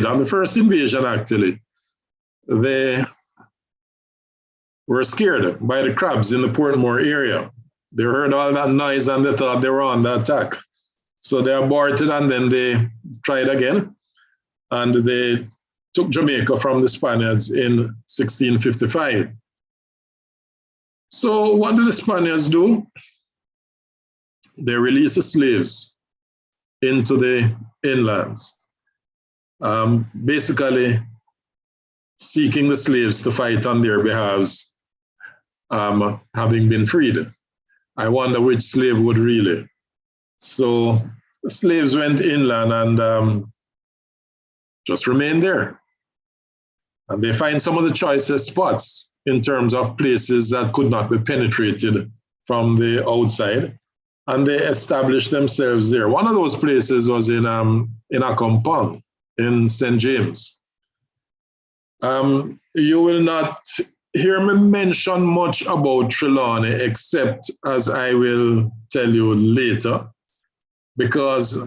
invade. On the first invasion, actually, they were scared by the crabs in the Portmore area. They heard all that noise and they thought they were on the attack. So they aborted and then they tried again. And they took Jamaica from the Spaniards in 1655. So what did the Spaniards do? They released the slaves into the inlands, basically seeking the slaves to fight on their behalves, having been freed. I wonder which slave would really. So the slaves went inland and just remained there. And they find some of the choicest spots in terms of places that could not be penetrated from the outside. And they established themselves there. One of those places was in Akompong, in St. James. You will not hear me mention much about Trelawney, except as I will tell you later, because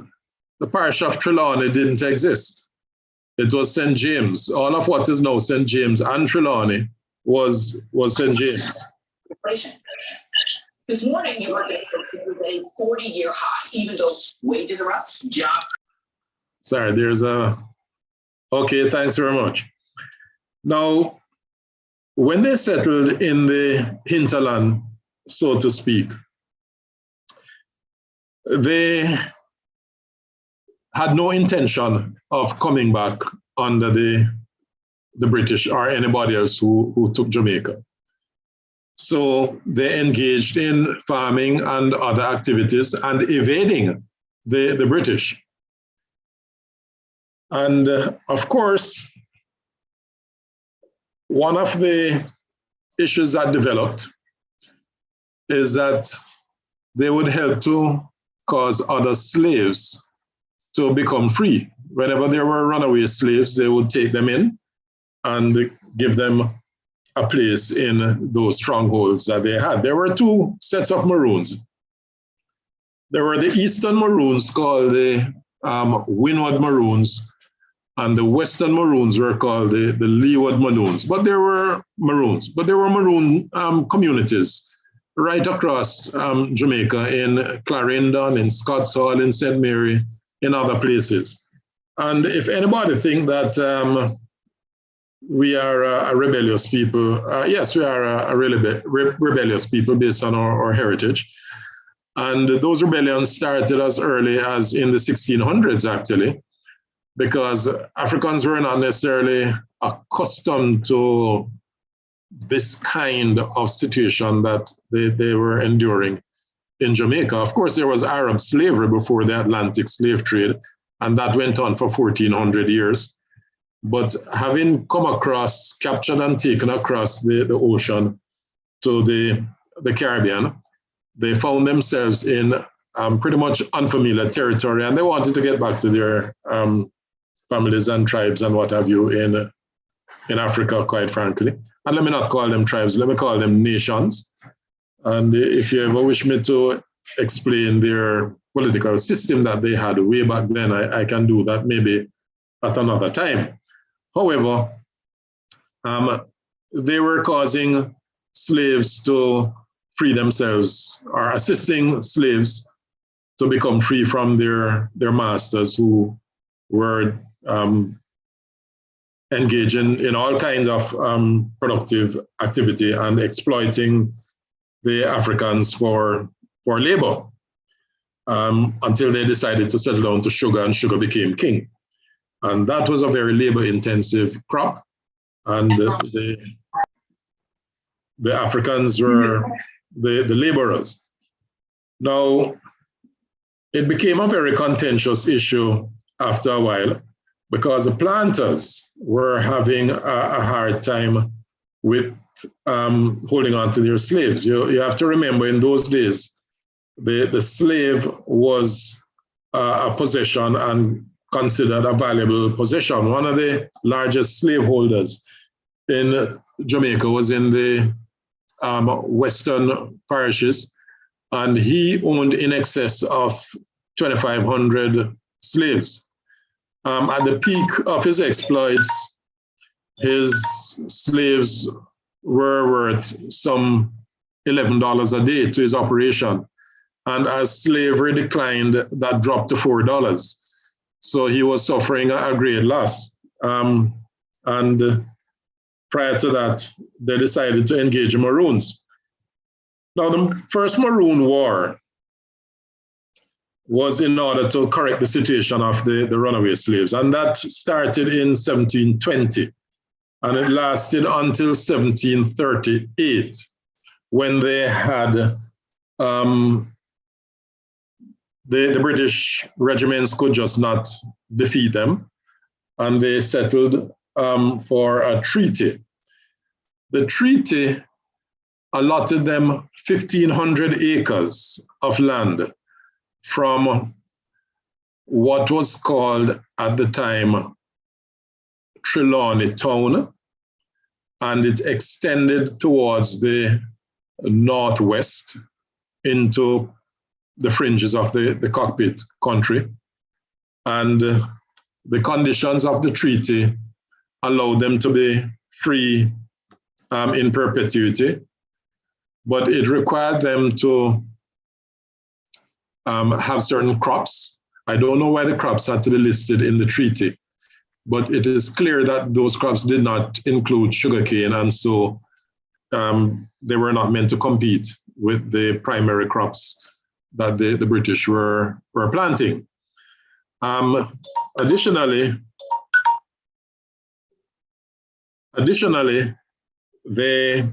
the parish of Trelawney didn't exist. It was St. James. All of what is now St. James and Trelawney was St. James. This morning, New York was a 40-year high, even though wages are up. Sorry, there's a... Okay, thanks very much. Now, when they settled in the hinterland, so to speak, they had no intention of coming back under the British or anybody else who took Jamaica. So they engaged in farming and other activities and evading the British. And of course, one of the issues that developed is that they would help to cause other slaves to become free. Whenever there were runaway slaves, they would take them in and give them a place in those strongholds that they had. There were two sets of Maroons. There were the Eastern Maroons called the Windward Maroons, and the Western Maroons were called the Leeward Maroons. But there were Maroons, but there were Maroon communities right across Jamaica, in Clarendon, in Scots Hall, in St. Mary, in other places. And if anybody think that we are a rebellious people, yes, we are a rebellious people based on our heritage. And those rebellions started as early as in the 1600s, actually, because Africans were not necessarily accustomed to this kind of situation that they were enduring in Jamaica. Of course, there was Arab slavery before the Atlantic slave trade, and that went on for 1400 years. But having come across, captured and taken across the ocean to the Caribbean, they found themselves in pretty much unfamiliar territory, and they wanted to get back to their families and tribes and what have you in Africa, quite frankly. And let me not call them tribes, let me call them nations. And if you ever wish me to explain their political system that they had way back then, I can do that maybe at another time. However, they were causing slaves to free themselves, or assisting slaves to become free from their masters, who were engaging in all kinds of productive activity and exploiting the Africans for labor, until they decided to settle down to sugar, and sugar became king. And that was a very labor-intensive crop. And the Africans were the laborers. Now, it became a very contentious issue after a while, because the planters were having a hard time with holding on to their slaves. You have to remember, in those days, the slave was a possession and considered a valuable possession. One of the largest slaveholders in Jamaica was in the western parishes, and he owned in excess of 2,500 slaves. At the peak of his exploits, his slaves were worth some $11 a day to his operation. And as slavery declined, that dropped to $4. So he was suffering a great loss. And prior to that, they decided to engage the Maroons. Now, the first Maroon War was in order to correct the situation of the runaway slaves. And that started in 1720. And it lasted until 1738, when they had the British regiments could just not defeat them, and they settled for a treaty. The treaty allotted them 1,500 acres of land from what was called at the time Trelawney Town, and it extended towards the northwest into the fringes of the cockpit country. And the conditions of the treaty allowed them to be free in perpetuity, but it required them to have certain crops. I don't know why the crops had to be listed in the treaty, but it is clear that those crops did not include sugarcane, and so they were not meant to compete with the primary crops that the British were planting. Additionally, they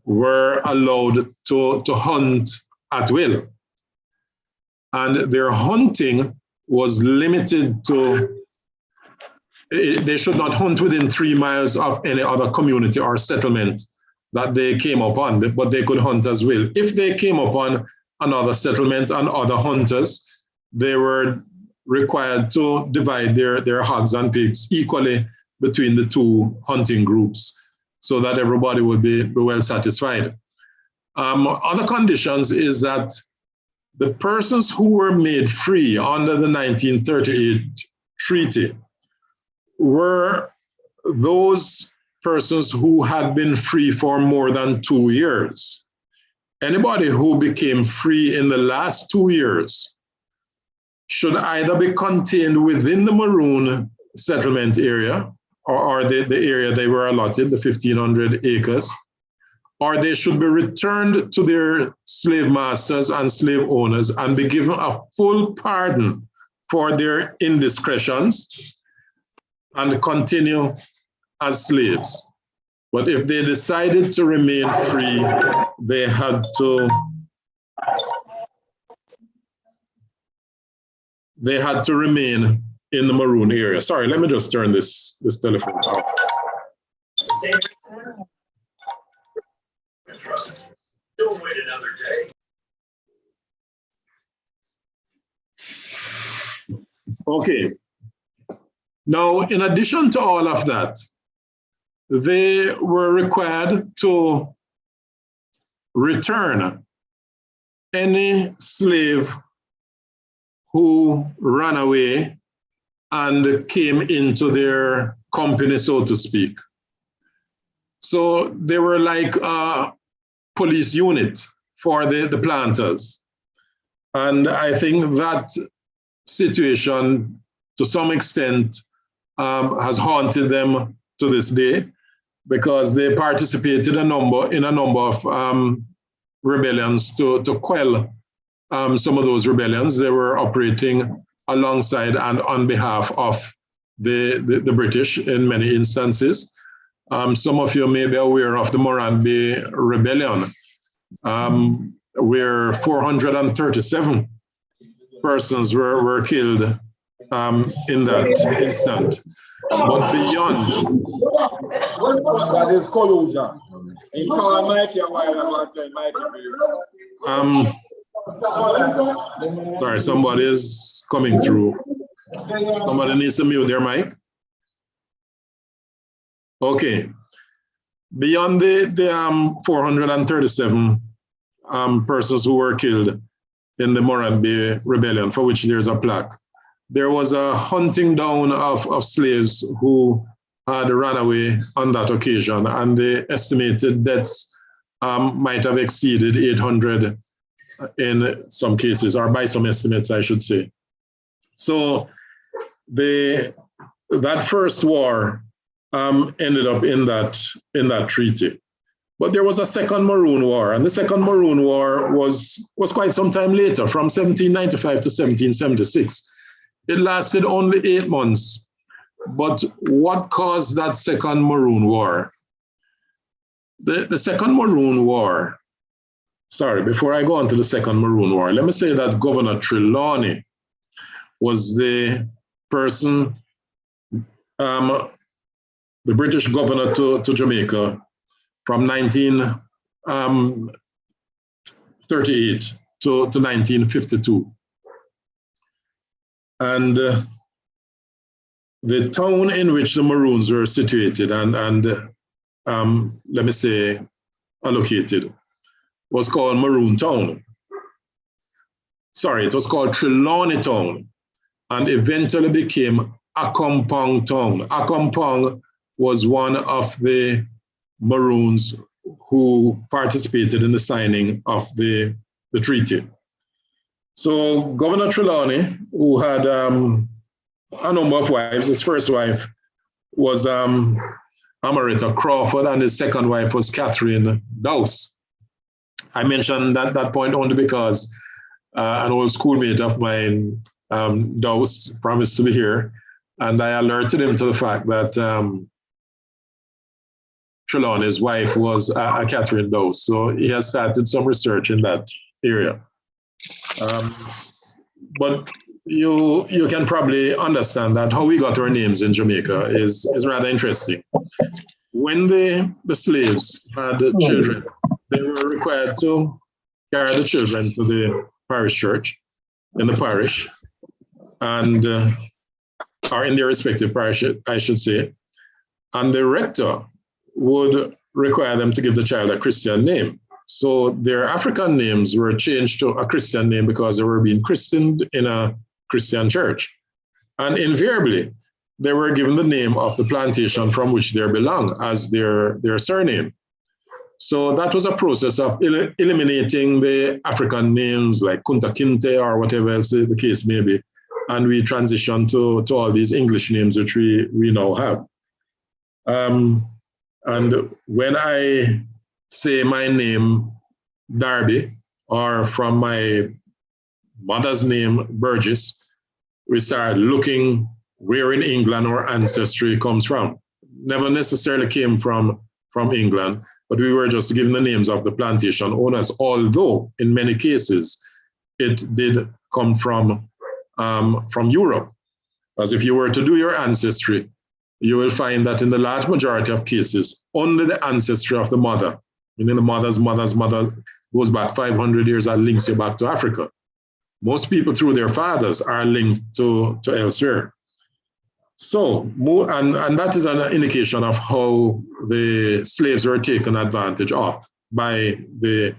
were allowed to hunt at will. And their hunting was limited to, they should not hunt within 3 miles of any other community or settlement that they came upon, but they could hunt as well. If they came upon another settlement and other hunters, they were required to divide their hogs and pigs equally between the two hunting groups so that everybody would be well satisfied. Other conditions is that the persons who were made free under the 1938 treaty were those persons who had been free for more than 2 years. Anybody who became free in the last 2 years should either be contained within the Maroon settlement area or the area they were allotted, the 1,500 acres, or they should be returned to their slave masters and slave owners and be given a full pardon for their indiscretions and continue as slaves. But if they decided to remain free, they had to remain in the Maroon area. Sorry, let me just turn this telephone off. Don't wait another day. Okay. Now, in addition to all of that, they were required to return any slave who ran away and came into their company, so to speak. So they were like a police unit for the planters. And I think that situation, to some extent, has haunted them to this day, because they participated in a number of rebellions to quell some of those rebellions. They were operating alongside and on behalf of the British in many instances. Some of you may be aware of the Moranbeh Rebellion, where 437 persons were killed in that instant. But beyond, that is collusion. Sorry, somebody is coming through. Somebody needs to mute their mic. Okay. Beyond the 437 persons who were killed in the Moranbeh Rebellion, for which there's a plaque, there was a hunting down of slaves who had run away on that occasion, and the estimated deaths might have exceeded 800 in some cases, or by some estimates, I should say. So that first war ended up in that treaty. But there was a second Maroon War, and the second Maroon War was quite some time later, from 1795 to 1776. It lasted only 8 months. But what caused that second Maroon War? The second Maroon War, sorry, before I go on to the second Maroon War, let me say that Governor Trelawney was the person, the British governor to Jamaica from 1938 to 1952. And the town in which the Maroons were situated and let me say, allocated, was called Maroon Town. Sorry, it was called Trelawney Town, and eventually became Accompong Town. Accompong was one of the Maroons who participated in the signing of the treaty. So Governor Trelawney, who had a number of wives, his first wife was Amarita Crawford, and his second wife was Catherine Dowse. I mentioned that point only because an old schoolmate of mine, Dowse, promised to be here, and I alerted him to the fact that Trelawney's wife was Catherine Dowse, so he has started some research in that area. But you can probably understand that how we got our names in Jamaica is rather interesting. When the slaves had children, they were required to carry the children to the parish church, in the parish, and or in their respective parish, I should say. And the rector would require them to give the child a Christian name. So their African names were changed to a Christian name because they were being christened in a Christian church. And invariably, they were given the name of the plantation from which they belong as their surname. So that was a process of eliminating the African names like Kunta Kinte or whatever else the case may be. And we transitioned to all these English names which we now have. And when I say my name, Darby, or from my mother's name, Burgess, we start looking where in England our ancestry comes from. Never necessarily came from England, but we were just given the names of the plantation owners, although in many cases it did come from Europe. As if you were to do your ancestry, you will find that in the large majority of cases, only the ancestry of the mother, meaning the mother's mother, goes back 500 years and links you back to Africa. Most people through their fathers are linked to elsewhere. So, and that is an indication of how the slaves were taken advantage of by the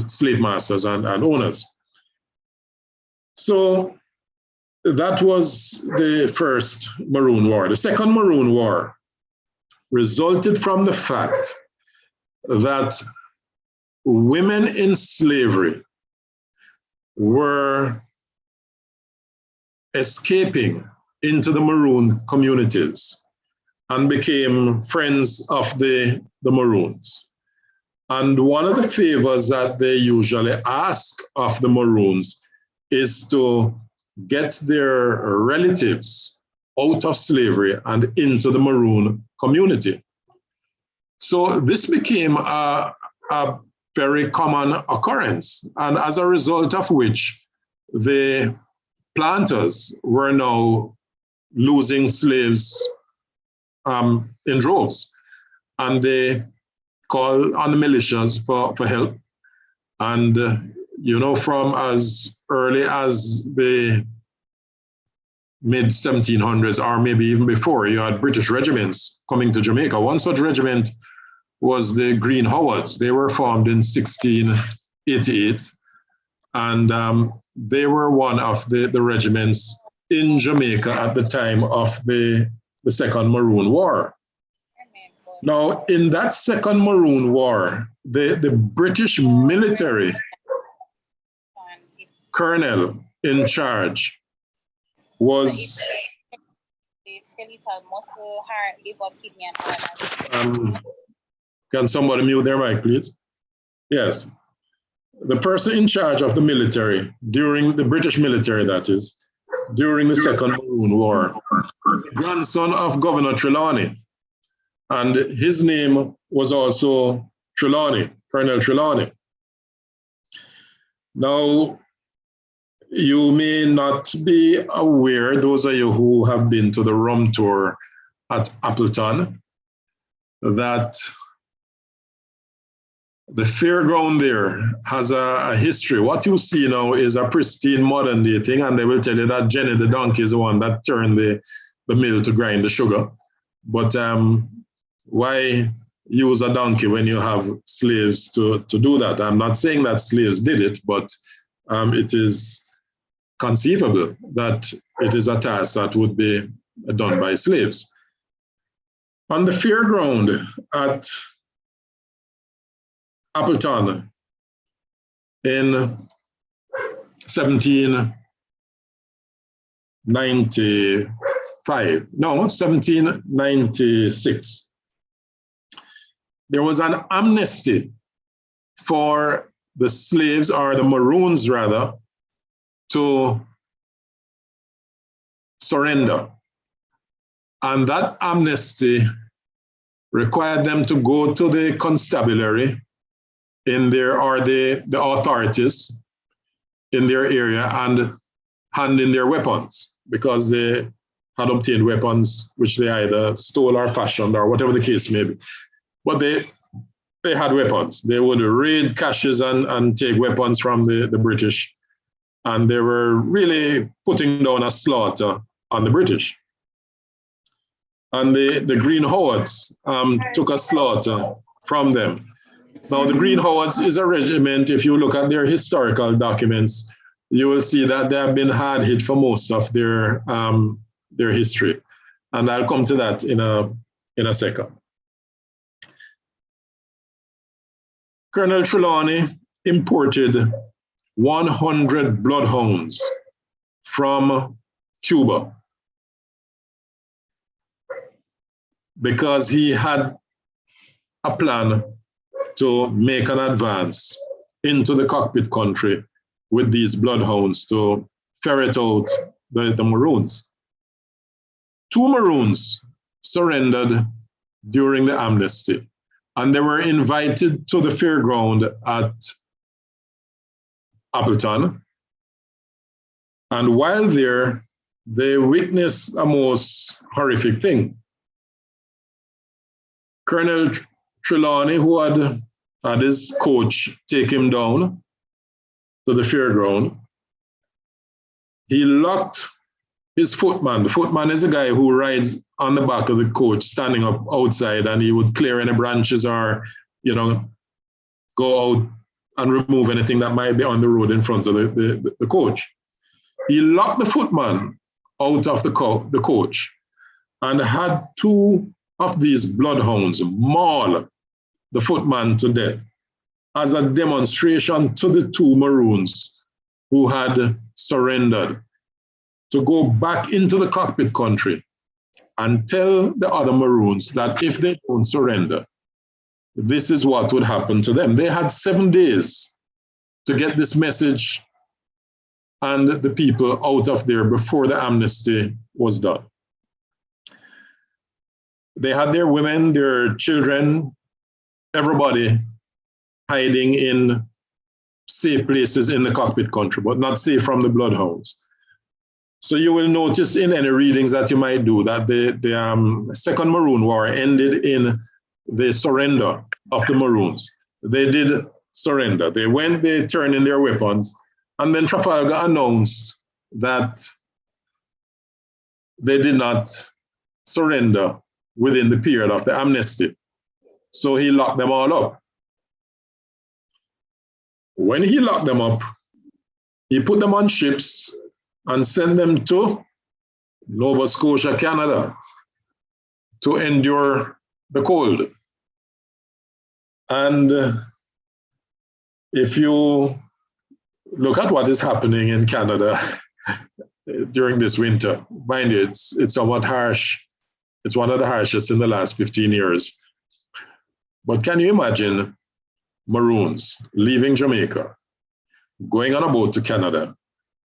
slave masters and owners. So that was the first Maroon War. The second Maroon War resulted from the fact that women in slavery were escaping into the Maroon communities and became friends of the Maroons. And one of the favors that they usually ask of the Maroons is to get their relatives out of slavery and into the Maroon community. So this became a very common occurrence, and as a result of which the planters were now losing slaves in droves, and they called on the militias for help. And from as early as the mid-1700s, or maybe even before, you had British regiments coming to Jamaica. One such regiment was the Green Howards. They were formed in 1688, and they were one of the regiments in Jamaica at the time of the Second Maroon War. Now, in that Second Maroon War, the British military colonel in charge was skeletal muscle, heart, liver, kidney, and organs. Can somebody mute their mic, please? Yes. The person in charge of the military, during the British military, that is, during the Second Maroon War, was the grandson of Governor Trelawney. And his name was also Trelawney, Colonel Trelawney. Now, you may not be aware, those of you who have been to the rum tour at Appleton, that the fairground there has a history. What you see now is a pristine modern day thing, and they will tell you that Jenny the donkey is the one that turned the mill to grind the sugar. But why use a donkey when you have slaves to do that? I'm not saying that slaves did it, but it is conceivable that it is a task that would be done by slaves. On the fairground at Appleton in 1796, there was an amnesty for the slaves, or the Maroons rather, to surrender. And that amnesty required them to go to the constabulary in their, or the authorities in their area, and hand in their weapons, because they had obtained weapons which they either stole or fashioned, or whatever the case may be. But they had weapons. They would raid caches and take weapons from the British. And they were really putting down a slaughter on the British. And the Green Howards took a slaughter from them. Now, the Green Howards is a regiment. If you look at their historical documents, you will see that they have been hard hit for most of their history. And I'll come to that in a second. Colonel Trelawney imported 100 bloodhounds from Cuba because he had a plan to make an advance into the cockpit country with these bloodhounds to ferret out the Maroons. 2 Maroons surrendered during the amnesty, and they were invited to the fairground at Appleton. And while there, they witnessed a most horrific thing. Colonel Trelawney, who had his coach take him down to the fairground, he locked his footman. The footman is a guy who rides on the back of the coach, standing up outside, and he would clear any branches or, go out and remove anything that might be on the road in front of the coach. He locked the footman out of the coach and had 2 of these bloodhounds maul the footman to death as a demonstration to the 2 Maroons who had surrendered to go back into the cockpit country and tell the other Maroons that if they don't surrender, this is what would happen to them. They had 7 days to get this message and the people out of there before the amnesty was done. They had their women, their children, everybody hiding in safe places in the cockpit country, but not safe from the bloodhounds. So you will notice in any readings that you might do that the Second Maroon War ended in the surrender of the Maroons. They did surrender. They went, they turned in their weapons, and then Trafalgar announced that they did not surrender within the period of the amnesty. So he locked them all up. When he locked them up, he put them on ships and sent them to Nova Scotia, Canada, to endure the cold. And if you look at what is happening in Canada during this winter, mind you, it's somewhat harsh. It's one of the harshest in the last 15 years. But can you imagine Maroons leaving Jamaica, going on a boat to Canada,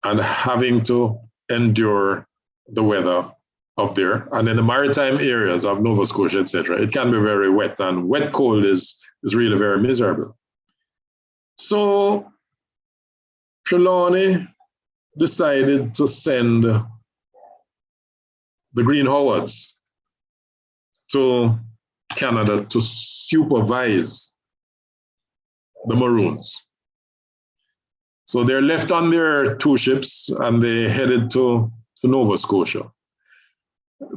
and having to endure the weather up there? And in the maritime areas of Nova Scotia, etc., it can be very wet, and wet cold is really very miserable. So Trelawney decided to send the Green Howards to Canada to supervise the Maroons. So they're left on their two ships and they headed to Nova Scotia.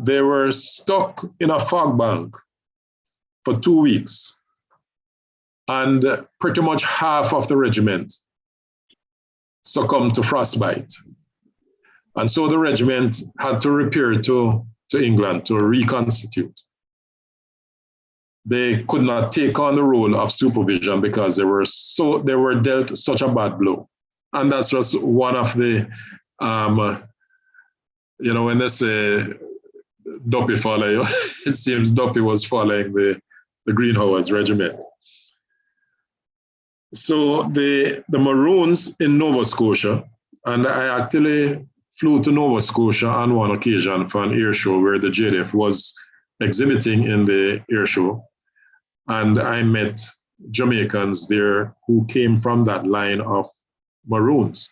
They were stuck in a fog bank for 2 weeks, and pretty much half of the regiment succumbed to frostbite. And so the regiment had to repair to England to reconstitute. They could not take on the role of supervision because they were dealt such a bad blow. And that's just one of the, when they say Duppy follow you, it seems Duppy was following the Green Howards regiment. So the Maroons in Nova Scotia, and I actually flew to Nova Scotia on one occasion for an air show where the JDF was exhibiting in the air show. And I met Jamaicans there who came from that line of Maroons.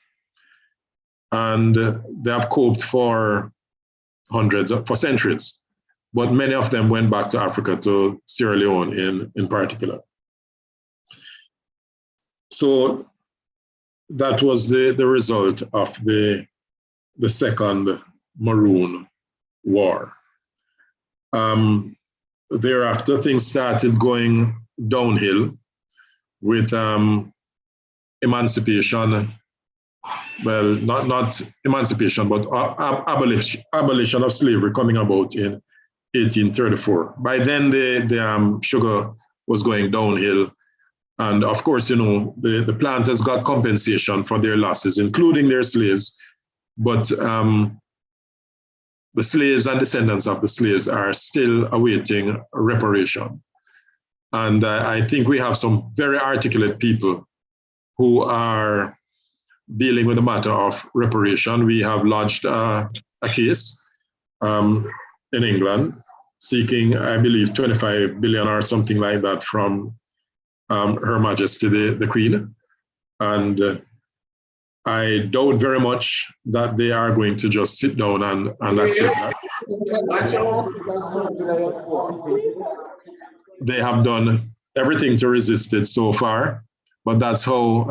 And they have coped for centuries. But many of them went back to Africa, to Sierra Leone in particular. So that was the result of the second Maroon War. Thereafter, things started going downhill with emancipation. Well, not emancipation, but abolition of slavery coming about in 1834. By then, the sugar was going downhill. And of course, the planters got compensation for their losses, including their slaves. But the slaves and descendants of the slaves are still awaiting reparation. And I think we have some very articulate people who are dealing with the matter of reparation. We have lodged a case in England seeking, I believe, 25 billion or something like that from Her Majesty the Queen. And I doubt very much that they are going to just sit down and accept that. They have done everything to resist it so far, but that's how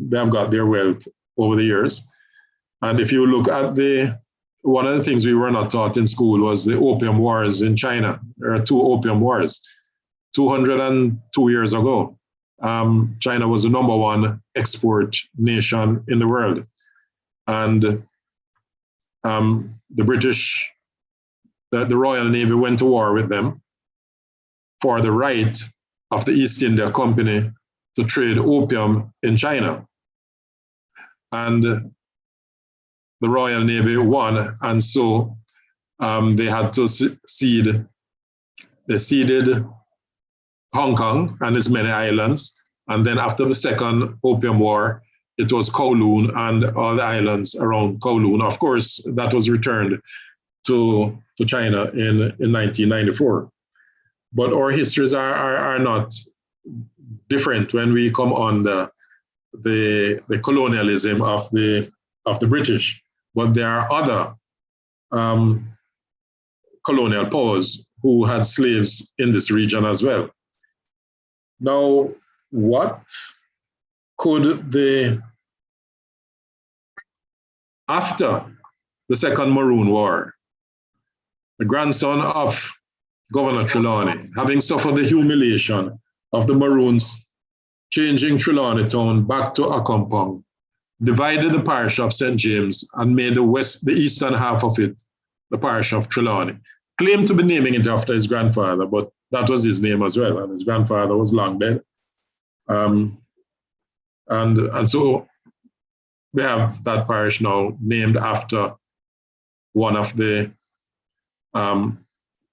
they have got their wealth over the years. And if you look at one of the things we were not taught in school was the Opium Wars in China. There are 2 Opium Wars. 202 years ago, China was the #1 export nation in the world. And the British, the Royal Navy went to war with them for the right of the East India Company to trade opium in China. And the Royal Navy won, and so they had to cede. They ceded Hong Kong and its many islands. And then after the Second Opium War, it was Kowloon and all the islands around Kowloon. Of course, that was returned to China in 1994. But our histories are not different when we come on the colonialism of the British. But there are other colonial powers who had slaves in this region as well. Now, what could after the Second Maroon War, the grandson of Governor Trelawney, having suffered the humiliation of the Maroons changing Trelawney Town back to Accompong, divided the parish of St. James and made the eastern half of it the parish of Trelawney. Claimed to be naming it after his grandfather, but that was his name as well, and his grandfather was long dead. And so we have that parish now named after one of the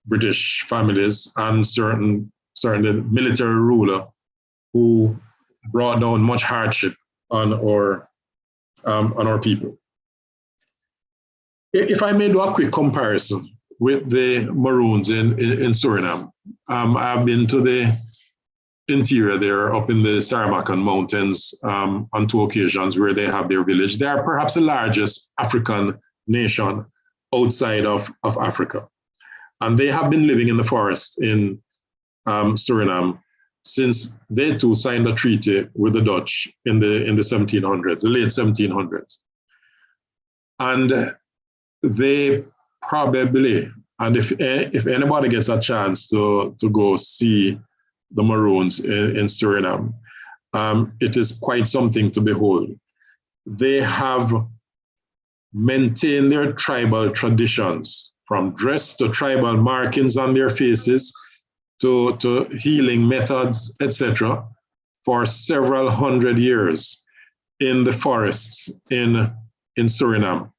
British families and certain military ruler who brought down much hardship on our people. If I may do a quick comparison with the Maroons in Suriname, I've been to the interior there up in the Sarabacan Mountains on 2 occasions where they have their village. They are perhaps the largest African nation outside of Africa. And they have been living in the forest in Suriname since they too signed a treaty with the Dutch in the 1700s, the late 1700s. And they probably, and if anybody gets a chance to go see the Maroons in Suriname, it is quite something to behold. They have maintained their tribal traditions, from dress to tribal markings on their faces, to healing methods, etc., for several hundred years in the forests in Suriname.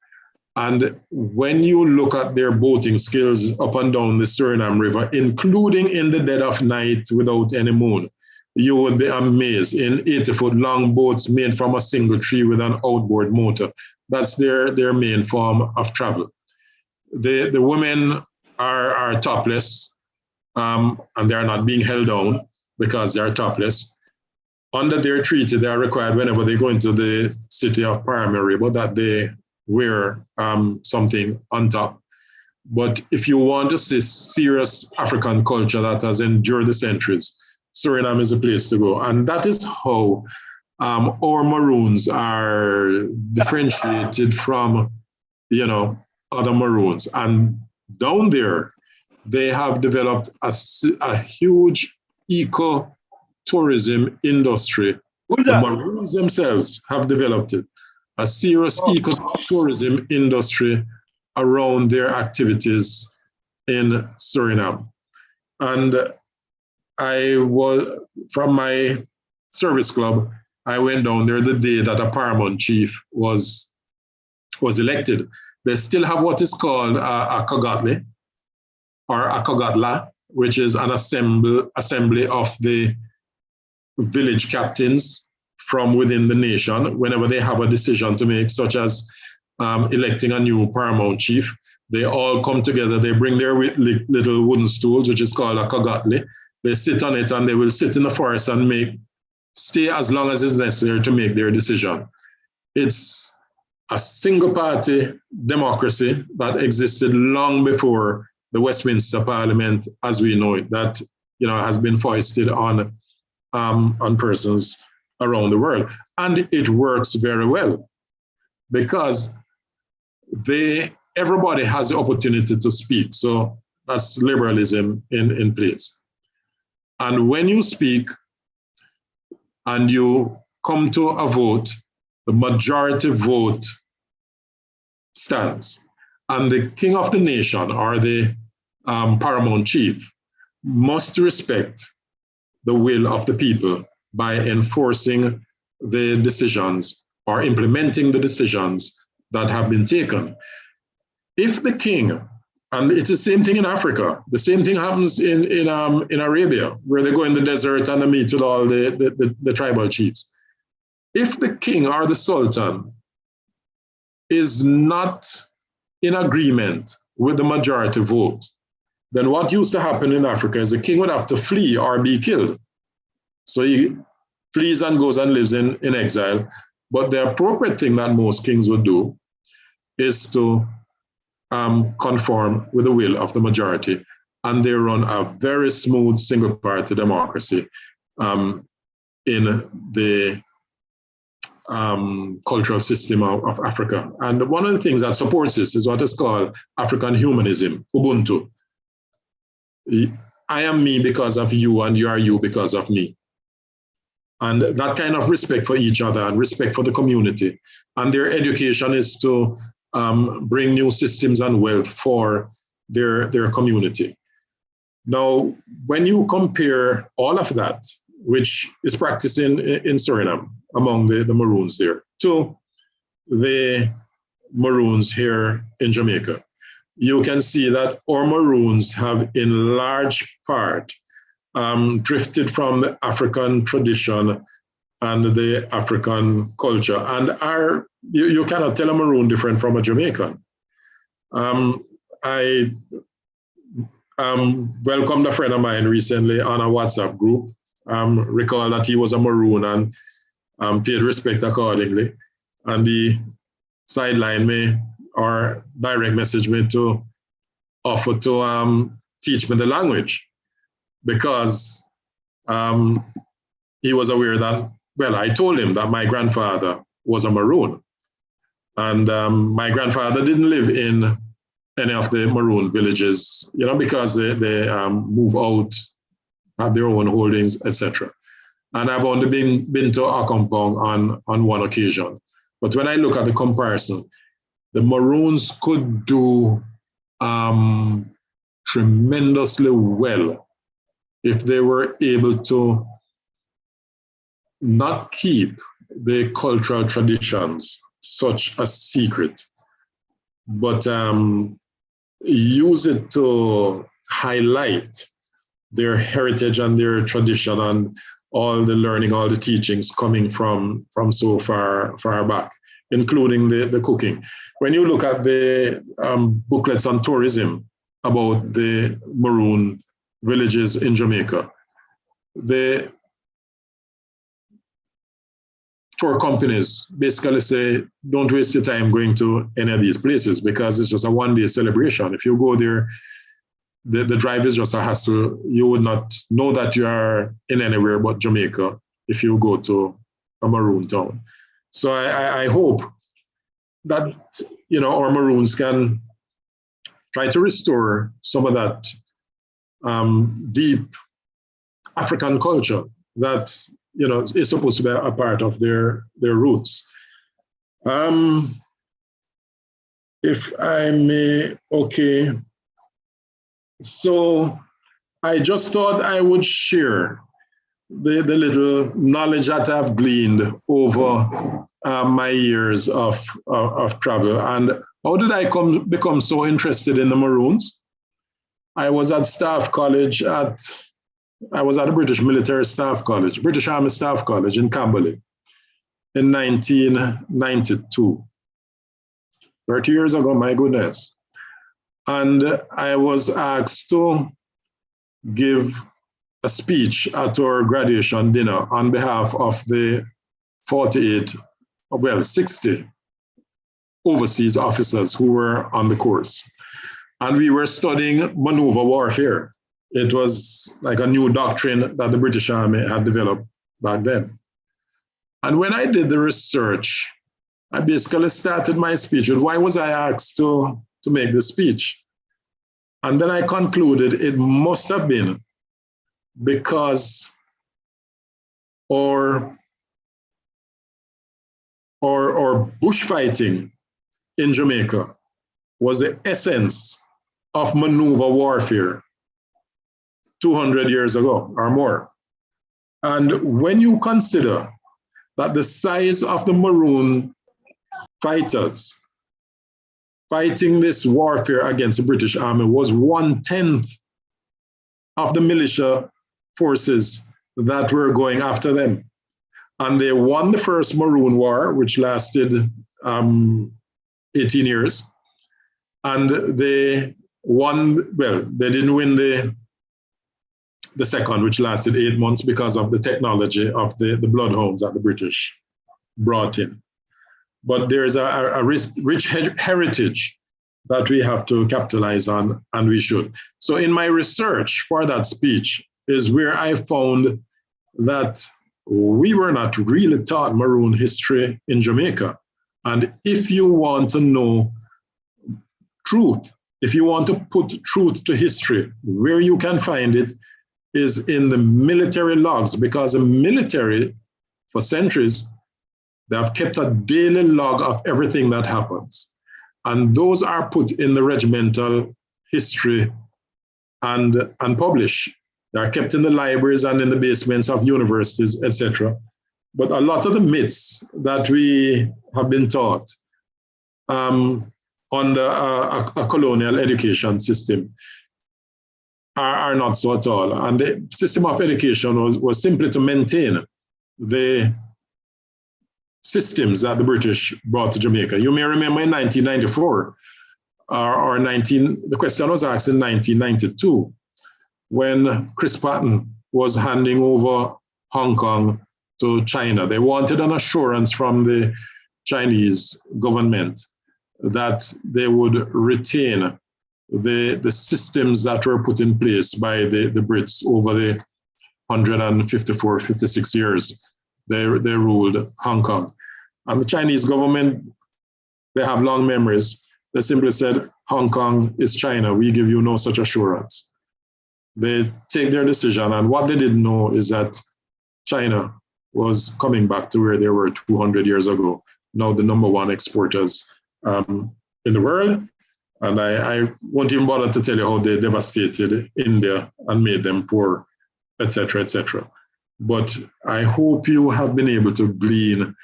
And when you look at their boating skills up and down the Suriname River, including in the dead of night without any moon, you would be amazed in 80-foot long boats made from a single tree with an outboard motor. That's their main form of travel. The women are topless, and they are not being held down because they are topless. Under their treaty, they are required whenever they go into the city of Paramaribo that they wear something on top. But if you want to see serious African culture that has endured the centuries, Suriname is a place to go. And that is how our Maroons are differentiated from, other Maroons. And down there, they have developed a huge eco-tourism industry. The Maroons themselves have developed it. A serious eco-tourism industry around their activities in Suriname. And from my service club, I went down there the day that a paramount chief was elected. They still have what is called a Kogatli, or a Kogatla, which is an assembly of the village captains from within the nation whenever they have a decision to make, such as electing a new paramount chief. They all come together, they bring their little wooden stools, which is called a Kogatli. They sit on it and they will sit in the forest and stay as long as it's necessary to make their decision. It's a single party democracy that existed long before the Westminster Parliament as we know it, that has been foisted on persons around the world. And it works very well because everybody has the opportunity to speak. So that's liberalism in place. And when you speak and you come to a vote, the majority vote stands. And the king of the nation, or the paramount chief, must respect the will of the people by enforcing the decisions or implementing the decisions that have been taken. If the king, and it's the same thing in Africa, the same thing happens in Arabia, where they go in the desert and they meet with all the tribal chiefs. If the king or the sultan is not in agreement with the majority vote, then what used to happen in Africa is the king would have to flee or be killed. So he flees and goes and lives in exile. But the appropriate thing that most kings would do is to conform with the will of the majority. And they run a very smooth single-party democracy in the cultural system of Africa. And one of the things that supports this is what is called African humanism, Ubuntu. I am me because of you, and you are you because of me. And that kind of respect for each other and respect for the community. And their education is to bring new systems and wealth for their community. Now, when you compare all of that, which is practiced in Suriname among the Maroons there, to the Maroons here in Jamaica, you can see that our Maroons have in large part drifted from the African tradition and the African culture. And you cannot tell a Maroon different from a Jamaican. I welcomed a friend of mine recently on a WhatsApp group, recall that he was a Maroon and paid respect accordingly. And he sidelined me or direct message me to offer to teach me the language, because he was aware that, well, I told him that my grandfather was a Maroon. And my grandfather didn't live in any of the Maroon villages, because they move out, have their own holdings, etc. And I've only been to Opium on one occasion. But when I look at the comparison, the Maroons could do tremendously well if they were able to not keep the cultural traditions such a secret, but use it to highlight their heritage and their tradition and all the learning, all the teachings coming from so far back, including the cooking. When you look at the booklets on tourism about the Maroon villages in Jamaica, the tour companies basically say, don't waste your time going to any of these places because it's just a one-day celebration. If you go there, the drive is just a hassle. You would not know that you are in anywhere but Jamaica if you go to a Maroon town. So I hope that, our Maroons can try to restore some of that deep African culture that, is supposed to be a part of their roots. If I may, okay. So I just thought I would share the little knowledge that I've gleaned over my years of travel. And how did I become so interested in the Maroons? I was at Staff College I was at the British Military Staff College, British Army Staff College in Camberley in 1992. 30 years ago, my goodness. And I was asked to give a speech at our graduation dinner on behalf of the 60 overseas officers who were on the course. And we were studying maneuver warfare. It was like a new doctrine that the British Army had developed back then. And when I did the research, I basically started my speech with why was I asked to make the speech? And then I concluded it must have been because our bushfighting in Jamaica was the essence of maneuver warfare 200 years ago or more. And when you consider that the size of the Maroon fighters fighting this warfare against the British Army was 1/10 of the militia forces that were going after them. And they won the first Maroon War, which lasted 18 years. And they won, well, they didn't win the second, which lasted 8 months because of the technology of the bloodhounds that the British brought in. But there's a rich heritage that we have to capitalize on, and we should. So in my research for that speech is where I found that we were not really taught Maroon history in Jamaica. And if you want to know truth, if you want to put truth to history, where you can find it is in the military logs, because the military, for centuries, they have kept a daily log of everything that happens. And those are put in the regimental history and published. They are kept in the libraries and in the basements of universities, etc. But a lot of the myths that we have been taught under a colonial education system are not so at all. And the system of education was simply to maintain the systems that the British brought to Jamaica. You may remember in 1994, the question was asked in 1992, when Chris Patton was handing over Hong Kong to China. They wanted an assurance from the Chinese government that they would retain the systems that were put in place by the Brits over the 154, 56 years they ruled Hong Kong. And the Chinese government, they have long memories. They simply said, Hong Kong is China. We give you no such assurance. They take their decision. And what they didn't know is that China was coming back to where they were 200 years ago. Now the #1 exporters in the world. And I won't even bother to tell you how they devastated India and made them poor, etc., etc. But I hope you have been able to glean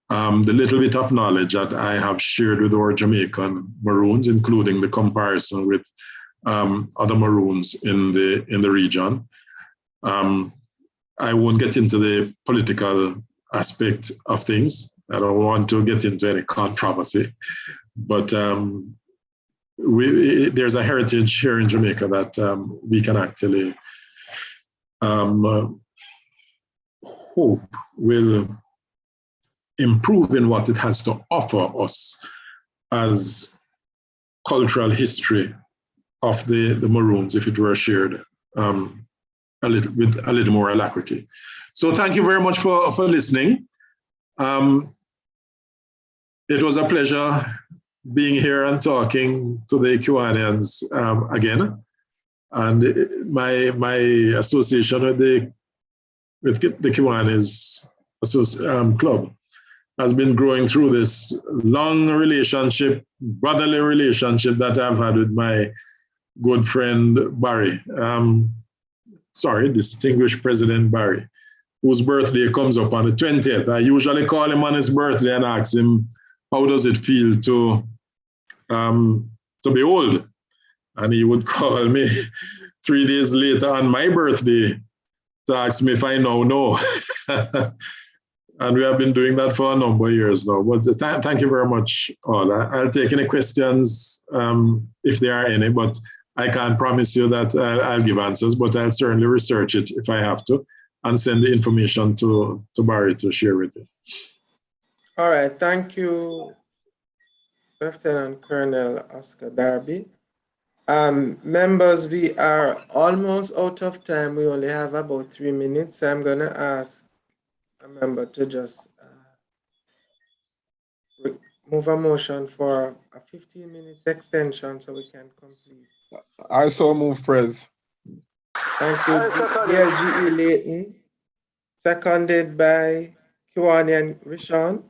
the little bit of knowledge that I have shared with our Jamaican Maroons, including the comparison with other Maroons in the region. I won't get into the political aspect of things. I don't want to get into any controversy, but there's a heritage here in Jamaica that we can actually hope will improve in what it has to offer us as cultural history of the Maroons if it were shared with a little more alacrity. So thank you very much for listening. It was a pleasure being here and talking to the Kiwanians again. And my association with the Kiwanis Club has been growing through this long relationship, brotherly relationship that I've had with my good friend Barry. Distinguished President Barry, whose birthday comes up on the 20th. I usually call him on his birthday and ask him, how does it feel to be old? And he would call me 3 days later on my birthday to ask me if I now know. And we have been doing that for a number of years now. But thank you very much, all. I'll take any questions if there are any, but I can't promise you that I'll give answers, but I'll certainly research it if I have to and send the information to Barry to share with you. All right, thank you, Lieutenant Colonel Oscar Darby. Members, we are almost out of time. We only have about 3 minutes. I'm going to ask a member to just move a motion for a 15-minute extension so we can complete. I so move, Prez. Thank you, DLGE Layton. Seconded by Kiwani and Rishon.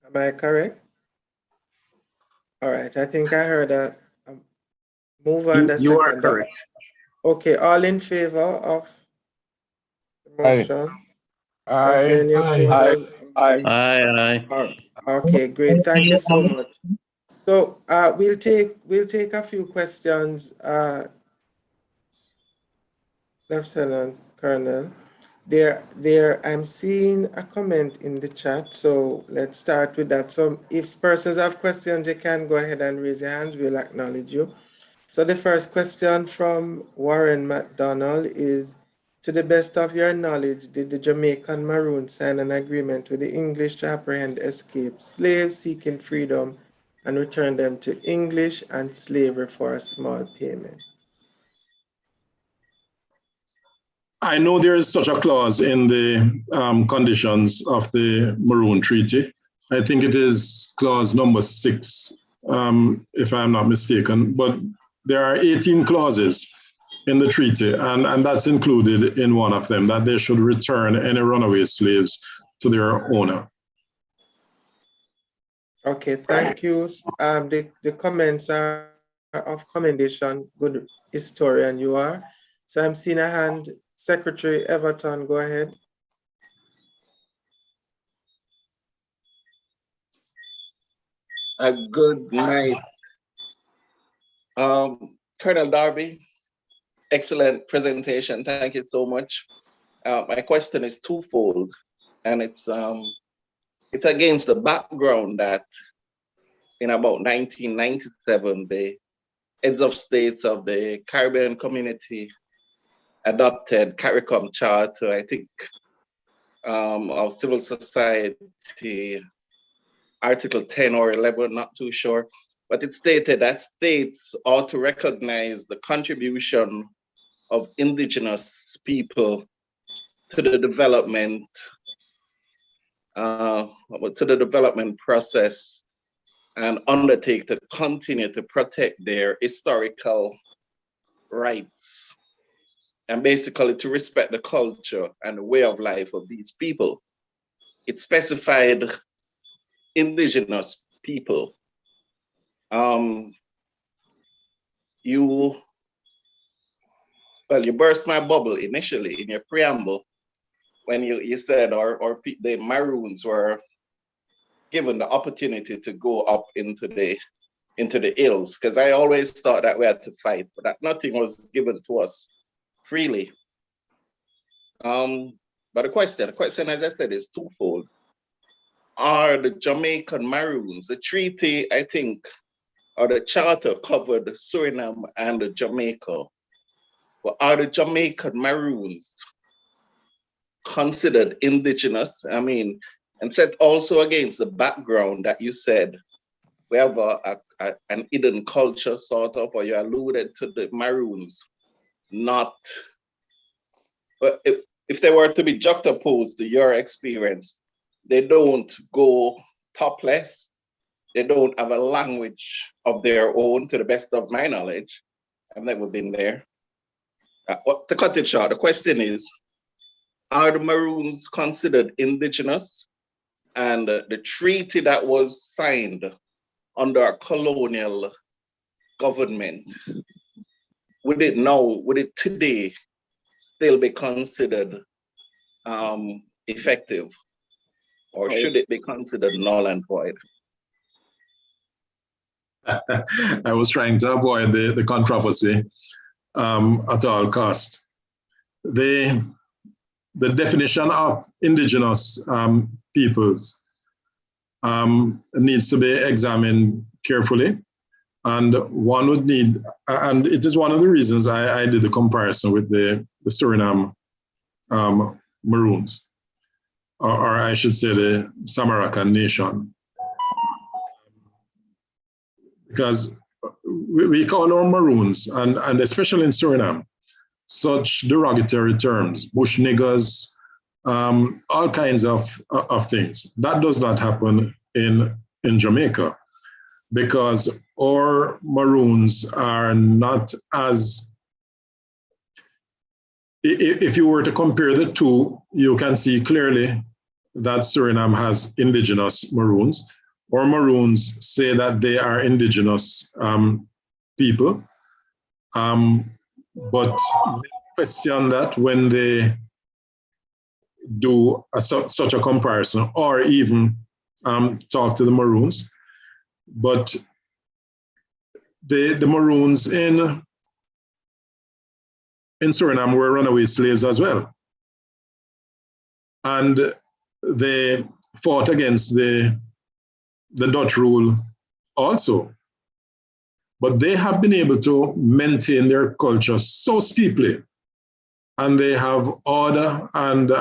Am I correct? All right, I think I heard a move on the second. You are correct. Okay, all in favor of the motion? Aye. Okay, great. Thank you so much. So we'll take a few questions, Lieutenant Colonel. I'm seeing a comment in the chat, so let's start with that. So if persons have questions, you can go ahead and raise your hands. We'll acknowledge you. So the first question from Warren McDonald is, to the best of your knowledge, did the Jamaican Maroons sign an agreement with the English to apprehend escaped slaves seeking freedom and return them to English and slavery for a small payment? I know there is such a clause in the conditions of the Maroon Treaty. I think it is clause number 6, if I'm not mistaken, but there are 18 clauses in the treaty, and that's included in one of them, that they should return any runaway slaves to their owner. Okay, thank you. The comments are of commendation. Good historian you are. So I'm seeing a hand. Secretary Everton, go ahead. Good night. Colonel Darby, excellent presentation. Thank you so much. My question is twofold, and it's against the background that in about 1997, the heads of states of the Caribbean community adopted CARICOM Charter, I think, of civil society, Article 10 or 11, not too sure. But it stated that states ought to recognize the contribution of Indigenous people to the development process and undertake to continue to protect their historical rights and basically to respect the culture and the way of life of these people. It specified Indigenous people. You burst my bubble initially in your preamble when you said the Maroons were given the opportunity to go up into the hills, because I always thought that we had to fight, but that nothing was given to us freely. But the question, as I said, is twofold. Are the Jamaican Maroons, the treaty, I think, or the charter covered Suriname and Jamaica, but are the Jamaican Maroons considered Indigenous? I mean, and set also against the background that you said we have an hidden culture sort of, or you alluded to the Maroons not, but if they were to be juxtaposed to your experience, they don't go topless, they don't have a language of their own, to the best of my knowledge. I've never been there. To cut it short, the question is, are the Maroons considered Indigenous? And the treaty that was signed under a colonial government, would it today still be considered effective? Or should it be considered null and void? I was trying to avoid the controversy at all cost. The definition of Indigenous peoples needs to be examined carefully. And one would need, and it is one of the reasons I did the comparison with the Suriname Maroons, or I should say the Samarakan nation. Because we call our Maroons, and especially in Suriname, such derogatory terms, bush niggers, all kinds of things. That does not happen in Jamaica, because our Maroons are not as, if you were to compare the two, you can see clearly that Suriname has Indigenous Maroons. Our Maroons say that they are Indigenous people, but question that when they do such a comparison, or even talk to the Maroons. But the Maroons in Suriname were runaway slaves as well. And they fought against the Dutch rule also. But they have been able to maintain their culture so steeply, and they have order and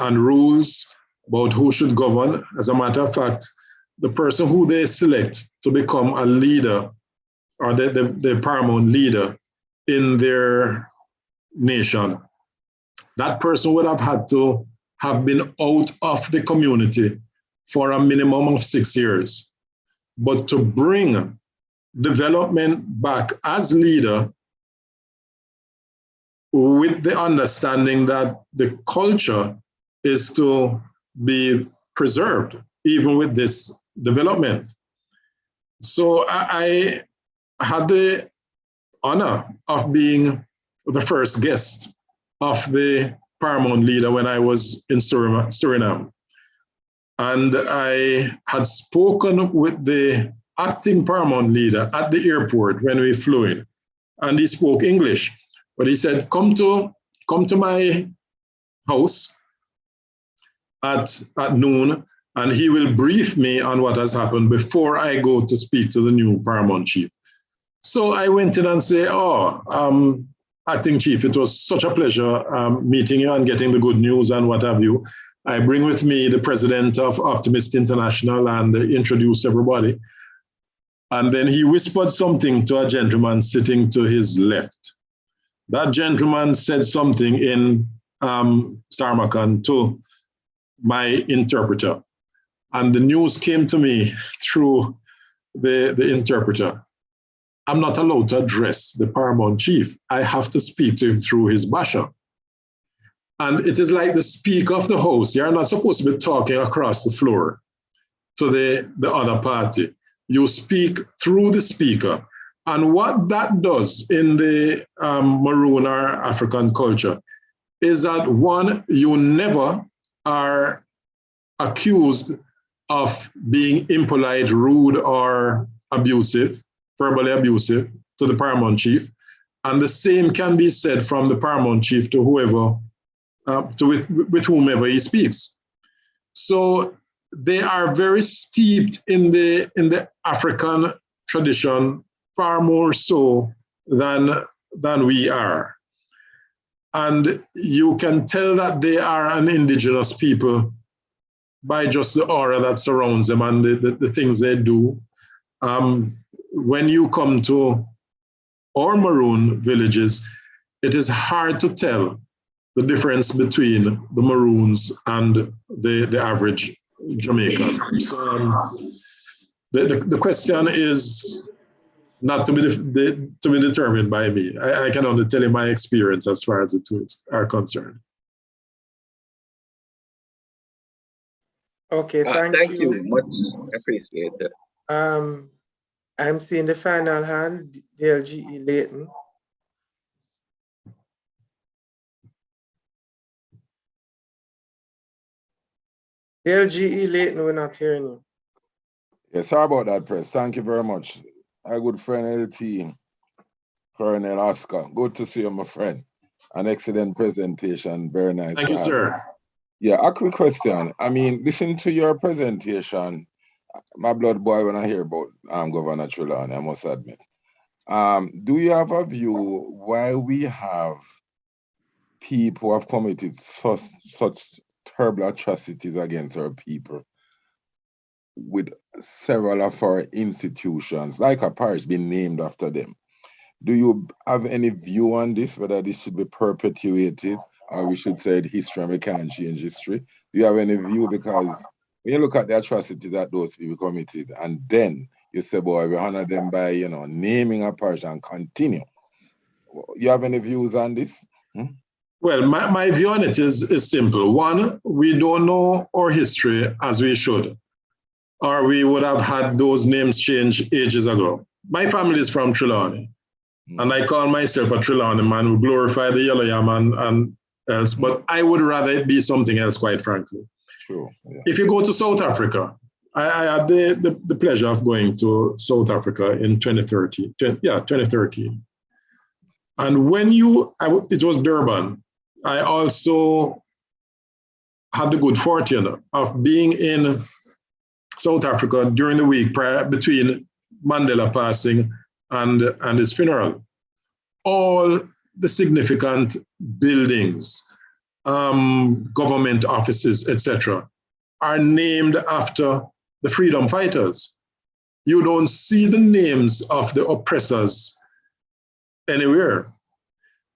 rules about who should govern. As a matter of fact, the person who they select to become a leader, or the paramount leader in their nation, that person would have had to have been out of the community for a minimum of 6 years. But to bring development back as leader, with the understanding that the culture is to be preserved, even with this development. So I had the honor of being the first guest of the paramount leader when I was in Suriname. And I had spoken with the acting paramount leader at the airport when we flew in, and he spoke English. But he said, come to my house at noon, and he will brief me on what has happened before I go to speak to the new paramount chief. So I went in and said, acting chief, it was such a pleasure meeting you and getting the good news and what have you. I bring with me the president of Optimist International and introduce everybody. And then he whispered something to a gentleman sitting to his left. That gentleman said something in Sarmakan to my interpreter. And the news came to me through the interpreter. I'm not allowed to address the paramount chief. I have to speak to him through his basha. And it is like the speaker of the house. You're not supposed to be talking across the floor to the other party. You speak through the speaker. And what that does in the Maroon or African culture is that, one, you never are accused of being impolite, rude, or abusive, verbally abusive to the paramount chief. And the same can be said from the paramount chief to whoever, with whomever he speaks. So they are very steeped in the African tradition, far more so than we are. And you can tell that they are an indigenous people by just the aura that surrounds them and the things they do. When you come to our Maroon villages, it is hard to tell the difference between the Maroons and the average Jamaican. So the question is not to be determined by me. I can only tell you my experience as far as the two are concerned. Okay, thank you. Much appreciate it. I'm seeing the final hand, DLGE Leighton. DLGE Leighton, we're not hearing you. Yes, sorry about that, Press. Thank you very much. My good friend of the team, Colonel Oscar. Good to see you, my friend. An excellent presentation. Very nice. Thank you, sir. Yeah, a quick question. I mean, listen to your presentation. My blood boil when I hear about Governor Trelawney, I must admit. Do you have a view why we have people who have committed such terrible atrocities against our people with several of our institutions, like a parish, being named after them? Do you have any view on this, whether this should be perpetuated, or we should say history and we can't change history? Do you have any view? Because when you look at the atrocities that those people committed, and then you say, boy, we honor them by, naming a parish and continue. You have any views on this? Well, my view on it is simple. One, we don't know our history as we should, or we would have had those names changed ages ago. My family is from Trelawney, and I call myself a Trelawney man who glorify the Yellow Yam and else, but I would rather it be something else, quite frankly. True. Yeah. If you go to South Africa, I had the pleasure of going to South Africa in 2013. And when it was Durban, I also had the good fortune of being in South Africa during the week between Mandela passing and his funeral. All the significant buildings, government offices, etc., are named after the freedom fighters. You don't see the names of the oppressors anywhere.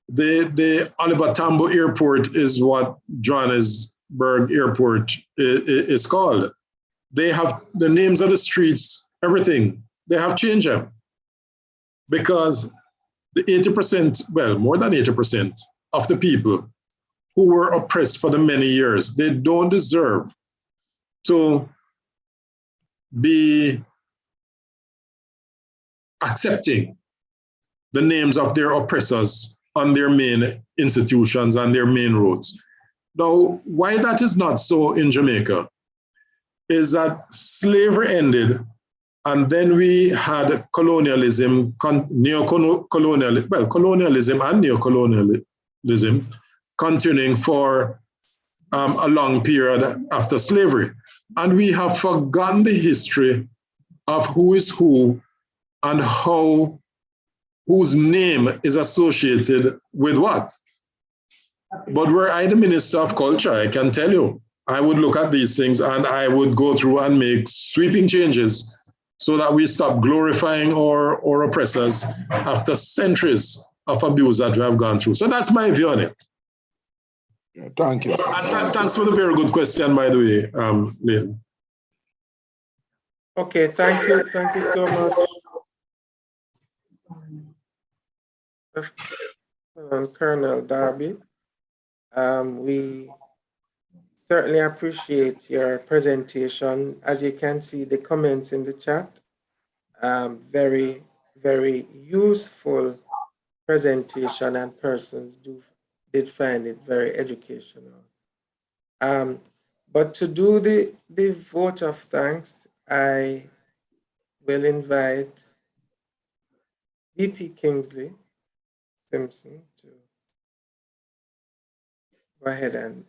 The Oliver Tambo Airport is what Johannesburg Airport is called. They have the names of the streets, everything. They have changed them because the 80%, well, more than 80% of the people who were oppressed for the many years, they don't deserve to be accepting the names of their oppressors on their main institutions and their main roads. Now, why that is not so in Jamaica is that slavery ended, and then we had colonialism, colonialism and neocolonialism continuing for a long period after slavery. And we have forgotten the history of who is who and how, whose name is associated with what. But were I the Minister of Culture, I can tell you, I would look at these things and I would go through and make sweeping changes so that we stop glorifying our oppressors after centuries of abuse that we have gone through. So that's my view on it. Yeah, thank you. And thanks for the very good question, by the way, Lynn. Okay, thank you so much. Colonel Darby, we certainly appreciate your presentation. As you can see, the comments in the chat, very, very useful presentation, and persons did find it very educational. But to do the vote of thanks, I will invite VP Kingsley Simpson to go ahead and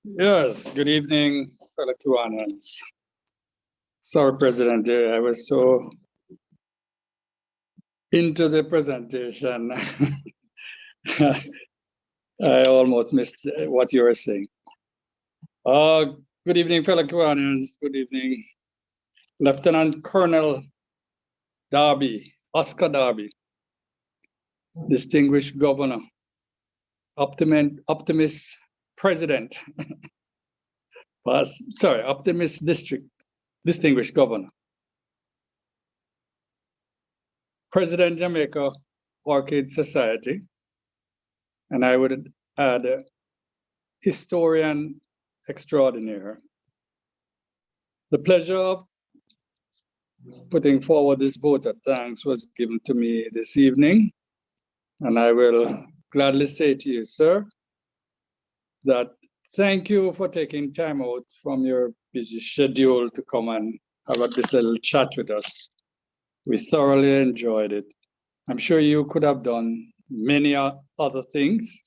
Yes, good evening, fellow Kiwanans. Sorry, President, I was so into the presentation. I almost missed what you were saying. Good evening, fellow Kiwanans. Good evening, Lieutenant Colonel Darby, Oscar Darby, distinguished governor, optimist president, optimist district, distinguished governor, President Jamaica Orchid Society, and I would add historian extraordinaire. The pleasure of putting forward this vote of thanks was given to me this evening, and I will gladly say to you, sir, that thank you for taking time out from your busy schedule to come and have this little chat with us. We thoroughly enjoyed it. I'm sure you could have done many other things,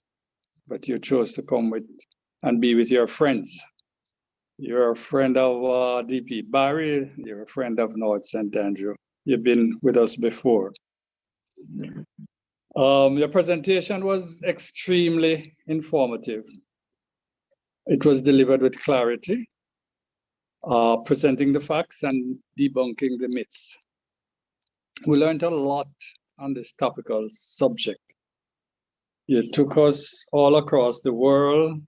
but you chose to come with and be with your friends. You're a friend of DP Barry, you're a friend of North St. Andrew. You've been with us before. Your presentation was extremely informative. It was delivered with clarity, presenting the facts and debunking the myths. We learned a lot on this topical subject. You took us all across the world.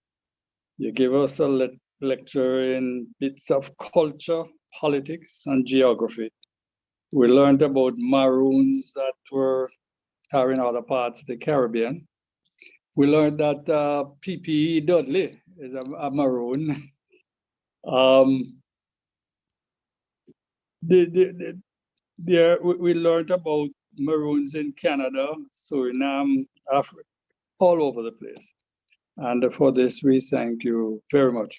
You gave us a lecture in bits of culture, politics, and geography. We learned about Maroons that are in other parts of the Caribbean. We learned that PPE Dudley is a Maroon. We learned about Maroons in Canada, Suriname, Africa, all over the place. And for this, we thank you very much.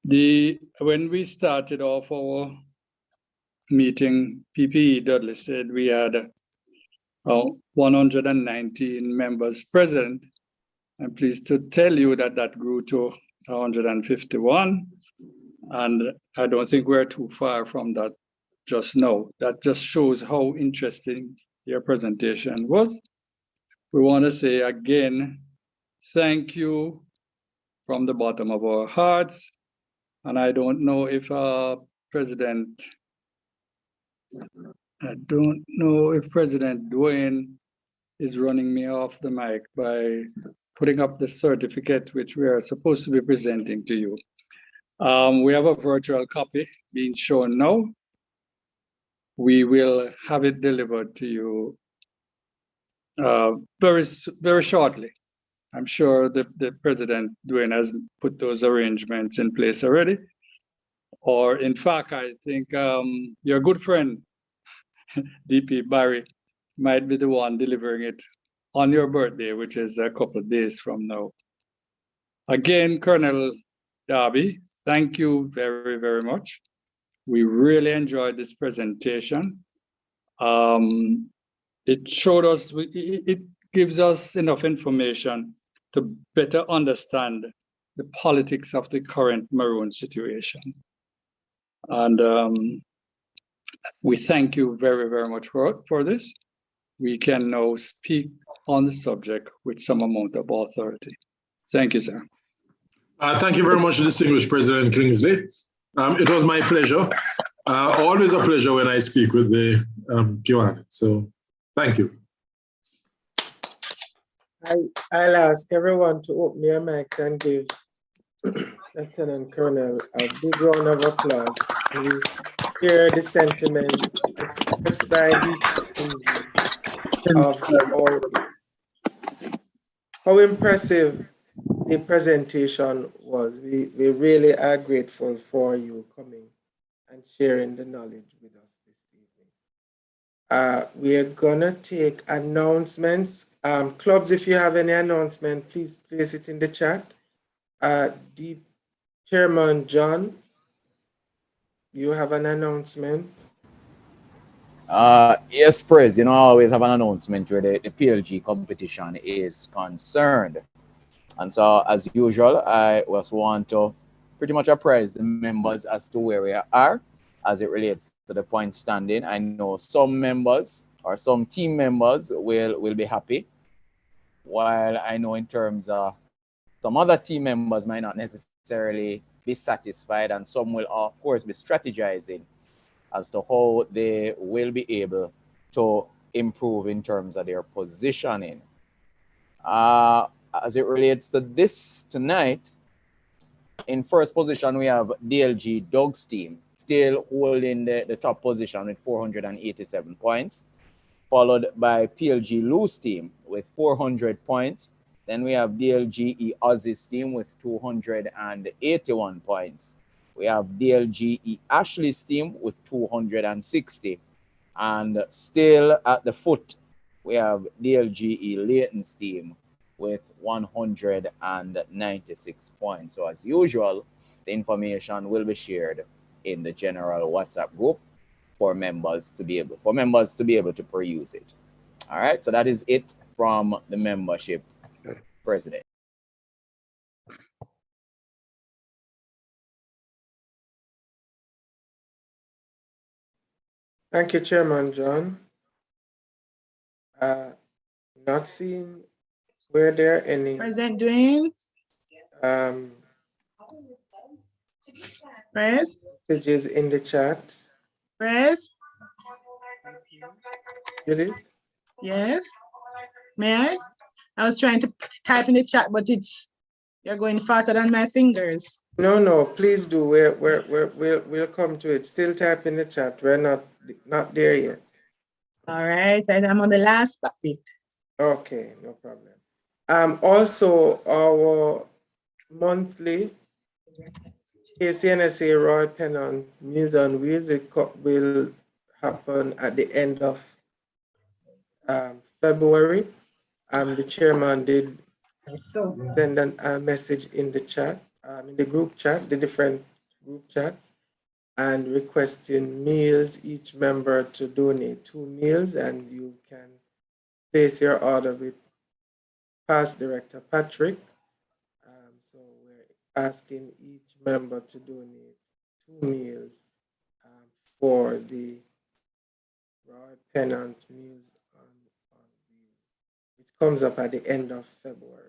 When we started off our meeting, PPE Dudley said we had 119 members present. I'm pleased to tell you that that grew to 151. And I don't think we're too far from that just now. That just shows how interesting your presentation was. We want to say again, thank you from the bottom of our hearts. And I don't know if President Dwayne is running me off the mic by putting up the certificate which we are supposed to be presenting to you. We have a virtual copy being shown now. we will have it delivered to you very shortly. I'm sure the President Dwayne has put those arrangements in place already. Or in fact, I think your good friend, DP Barry, might be the one delivering it on your birthday, which is a couple of days from now. Again, Colonel Darby, thank you very, very much. We really enjoyed this presentation. It showed us, it gives us enough information to better understand the politics of the current Maroon situation. And we thank you very, very much for this. We can now speak on the subject with some amount of authority. Thank you, sir. Thank you very much, distinguished President Kingsley. It was my pleasure. Always a pleasure when I speak with the Kiwan. So thank you. I'll ask everyone to open their mics and give Lieutenant Colonel a big round of applause. We hear the sentiment expressed by the of how impressive the presentation was. We really are grateful for you coming and sharing the knowledge with us this evening. We are gonna take announcements. Clubs, if you have any announcement, please place it in the chat. The Chairman John, you have an announcement? Yes, Prez, I always have an announcement where the PLG competition is concerned. And so, as usual, I just want to pretty much apprise the members as to where we are as it relates to the point standing. I know some members or some team members will be happy, while I know in terms of some other team members might not necessarily be satisfied, and some will, of course, be strategizing as to how they will be able to improve in terms of their positioning. As it relates to this tonight, in first position, we have DLG Dogs team, still holding the top position with 487 points, followed by PLG Loose team with 400 points. Then we have DLGE Aussies team with 281 points. We have DLGE Ashley's team with 260. And still at the foot, we have DLGE Leighton's team with 196 points. So as usual, the information will be shared in the general WhatsApp group for members to be able to peruse it. All right, so that is it from the membership president. Thank you, Chairman John. Not seeing, were there any President Dwayne? Press? messages in the chat? Press? Judith? Yes? May I? I was trying to type in the chat, but you're going faster than my fingers. No, please do. We'll come to it. Still type in the chat. We're not there yet. All right, I'm on the last bit. Okay, no problem. Also, our monthly KCNSA Roy Pennant Meals on Wheels will happen at the end of February. The chairman did send a message in the chat, in the group chat, the different group chats, and requesting meals, each member to donate 2 meals, and you can place your order with past Director Patrick. So we're asking each member to donate 2 meals for the Roy Pennant Meals on Wheels, which comes up at the end of February.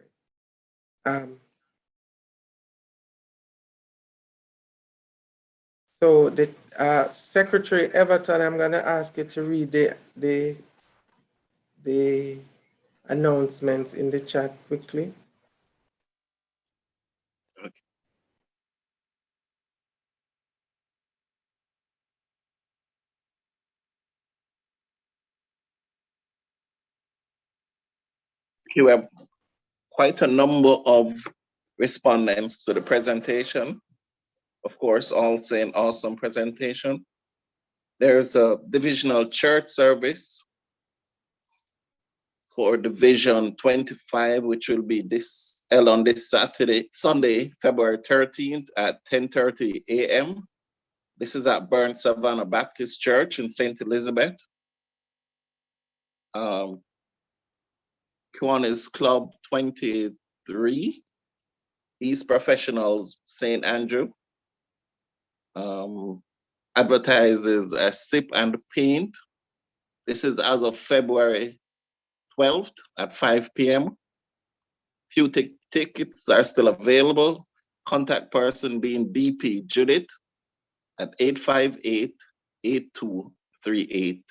So the Secretary Everton, I'm going to ask you to read the announcements in the chat quickly. Okay. You have quite a number of respondents to the presentation. Of course, all saying awesome presentation. There's a divisional church service for Division 25, which will be held on this Sunday, February 13th at 10:30 a.m. This is at Burnt Savannah Baptist Church in St. Elizabeth. Kiwanis Club 23, East Professionals St. Andrew. Advertises a Sip and Paint. This is as of February 12th at 5 p.m. Few tickets are still available. Contact person being DP Judith at 858-8238.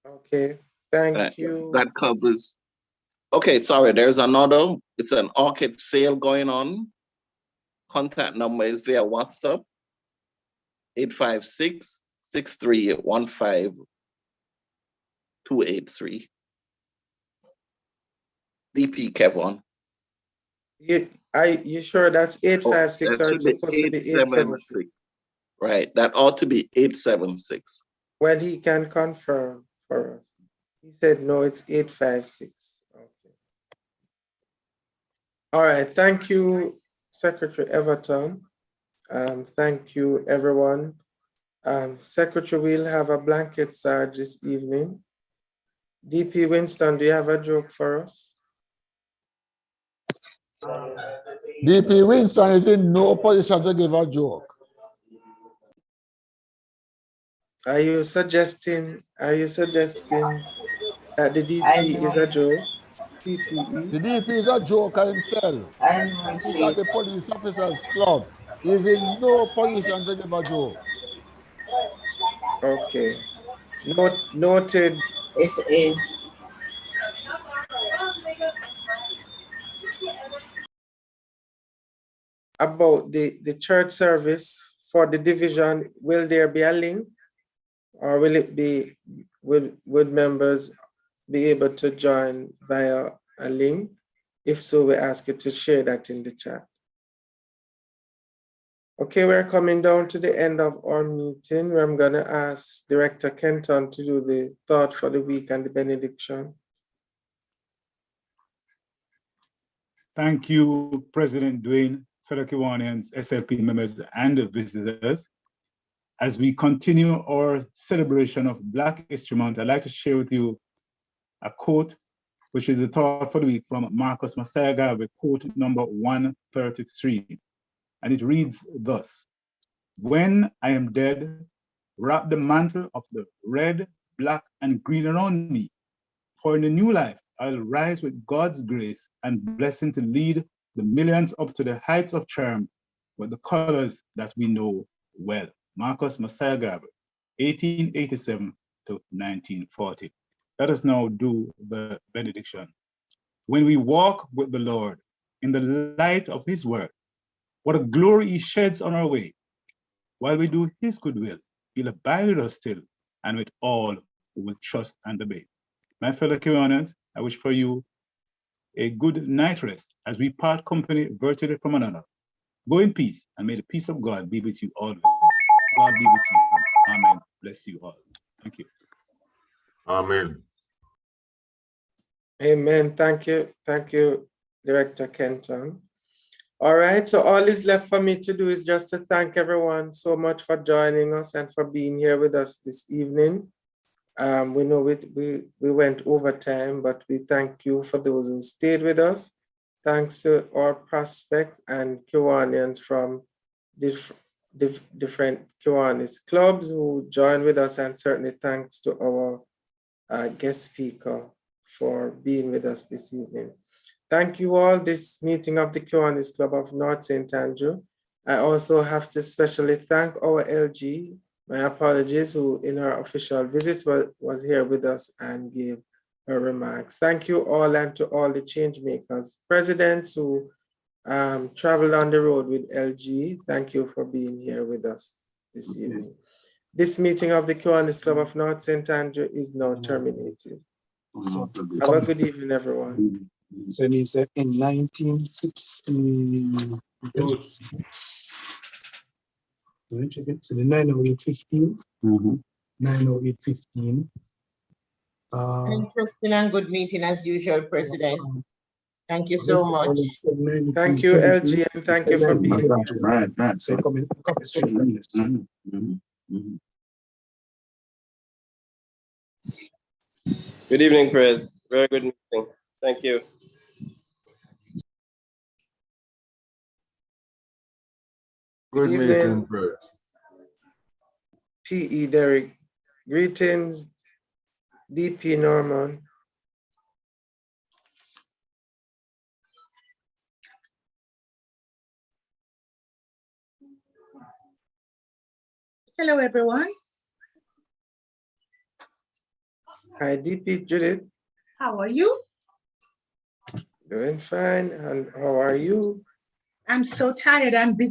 Okay, thank you. That covers. Okay, sorry, there's another. It's an orchid sale going on. Contact number is via WhatsApp, 856-6315-283. DP Kevon. You sure that's 856 or it's supposed to be 876? Right, that ought to be 876. Well, he can confirm for us. He said no, it's 856. Okay. All right, thank you, Secretary Everton. Thank you, everyone. Secretary, we'll have a blanket surge this evening. DP Winston, do you have a joke for us? DP Winston is in no position to give a joke. Are you suggesting that the DP is a joke? PPE? The DP is a joker himself. Look at the police officers club. He is in no position to give a joke. Okay. Noted. It's in. About the church service for the division, will there be a link? Or will it be, would members be able to join via a link? If so, we ask you to share that in the chat. Okay, we're coming down to the end of our meeting where I'm gonna ask Director Kenton to do the thought for the week and the benediction. Thank you, President Dwayne, fellow Kiwanians, SLP members, and visitors. As we continue our celebration of Black History Month, I'd like to share with you a quote, which is a thought for the week from Marcus Masaga, with quote number 133. And it reads thus: "When I am dead, wrap the mantle of the red, black, and green around me. For in the new life, I'll rise with God's grace and blessing to lead the millions up to the heights of charm with the colors that we know well." Marcus Masaga, 1887 to 1940. Let us now do the benediction. When we walk with the Lord in the light of his word, what a glory he sheds on our way. While we do his good will, he'll abide with us still, and with all who will trust and obey. My fellow Kiwanians, I wish for you a good night rest as we part company virtually from another. Go in peace, and may the peace of God be with you always. God be with you. Amen. Bless you all. Thank you. Amen. Amen. Thank you. Thank you, Director Kenton. All right, so all is left for me to do is just to thank everyone so much for joining us and for being here with us this evening. We know we went over time, but we thank you for those who stayed with us. Thanks to our prospects and Kiwanians from different Kiwanis clubs who joined with us, and certainly thanks to our guest speaker for being with us this evening. Thank you all. This meeting of the Kiwanis Club of North St. Andrew. I also have to especially thank our LG, my apologies, who in our official visit was here with us and gave her remarks. Thank you all, and to all the change makers, presidents who traveled on the road with LG. Thank you for being here with us. this evening. This meeting of the Kiwanis Club of North St. Andrew is now terminated. Have a good evening, everyone. So he said in 1960, so the 90815, 90815. An interesting and good meeting as usual, President. Thank you so much. Thank you, LG, and thank you for being here. Right. So coming straight from this. Good evening, Prez. Very good meeting. Thank you. Good evening, P.E. Derek. Greetings, D.P. Norman. Hello, everyone. Hi, D.P. Judith. How are you? Doing fine. And how are you? I'm so tired. I'm busy.